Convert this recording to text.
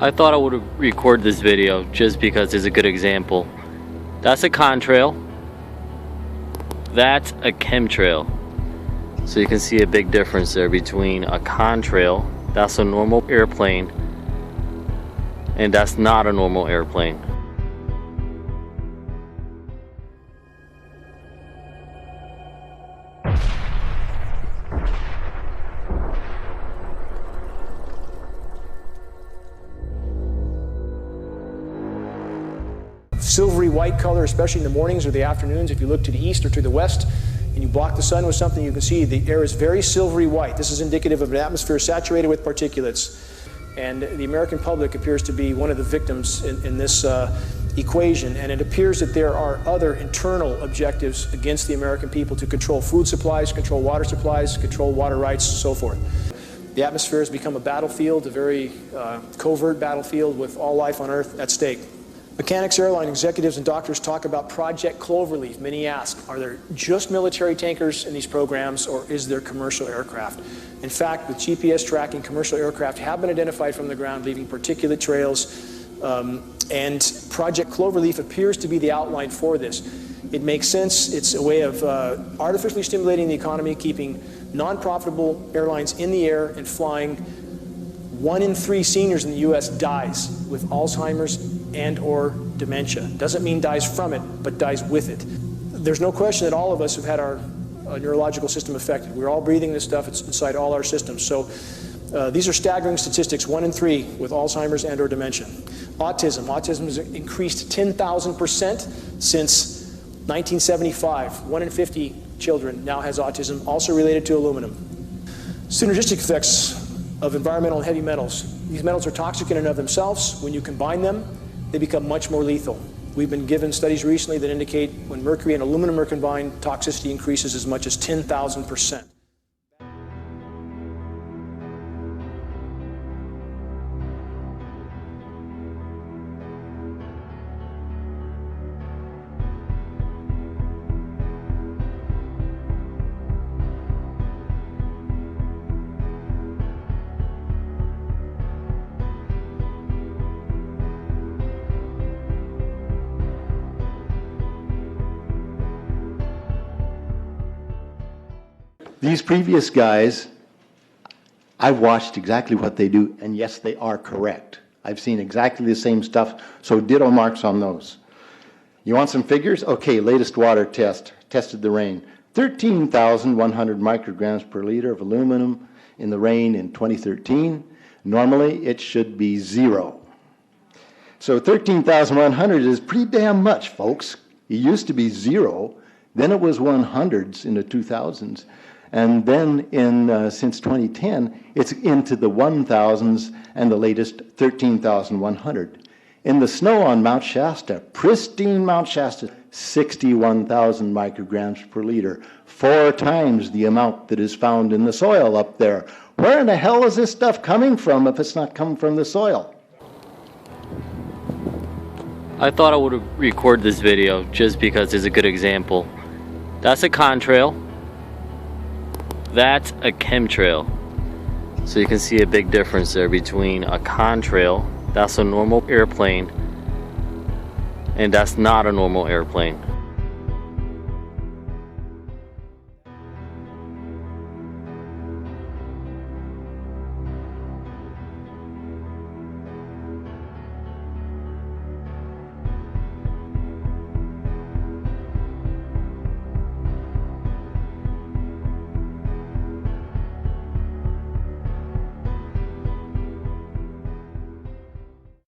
I thought I would record this video just because it's a good example. That's a contrail. That's a chemtrail. So you can see a big difference there between a contrail, that's a normal airplane, and that's not a normal airplane. Silvery white color, especially in the mornings or the afternoons. If you look to the east or to the west and you block the sun with something, you can see the air is very silvery white. This is indicative of an atmosphere saturated with particulates. And the American public appears to be one of the victims in this equation. And it appears that there are other internal objectives against the American people to control food supplies, control water supplies, control water rights, so forth. The atmosphere has become a battlefield, a very covert battlefield with all life on Earth at stake. Mechanics, airline executives, and doctors talk about Project Cloverleaf. Many ask, are there just military tankers in these programs, or is there commercial aircraft? In fact, with GPS tracking, commercial aircraft have been identified from the ground, leaving particulate trails, and Project Cloverleaf appears to be the outline for this. It makes sense. It's a way of artificially stimulating the economy, keeping non-profitable airlines in the air and flying. 1 in 3 seniors in the U.S. dies with Alzheimer's and or dementia. Doesn't mean dies from it, but dies with it. There's no question that all of us have had our neurological system affected. We're all breathing this stuff. It's inside all our systems. So these are staggering statistics. 1 in 3 with Alzheimer's and or dementia. Autism has increased 10,000% since 1975. 1 in 50 children now has autism, also related to aluminum. Synergistic effects of environmental and heavy metals. These metals are toxic in and of themselves. When you combine them, they become much more lethal. We've been given studies recently that indicate when mercury and aluminum are combined, toxicity increases as much as 10,000%. These previous guys, I've watched exactly what they do, and yes, they are correct. I've seen exactly the same stuff, so ditto marks on those. You want some figures? Okay, latest water test, tested the rain. 13,100 micrograms per liter of aluminum in the rain in 2013. Normally, it should be 0. So 13,100 is pretty damn much, folks. It used to be 0, then it was 100s in the 2000s. And then since 2010, it's into the 1,000s and the latest 13,100. In the snow on Mount Shasta, pristine Mount Shasta, 61,000 micrograms per liter, 4 times the amount that is found in the soil up there. Where in the hell is this stuff coming from if it's not coming from the soil? I thought I would record this video just because it's a good example. That's a contrail. That's a chemtrail. So you can see a big difference there between a contrail, that's a normal airplane, and that's not a normal airplane.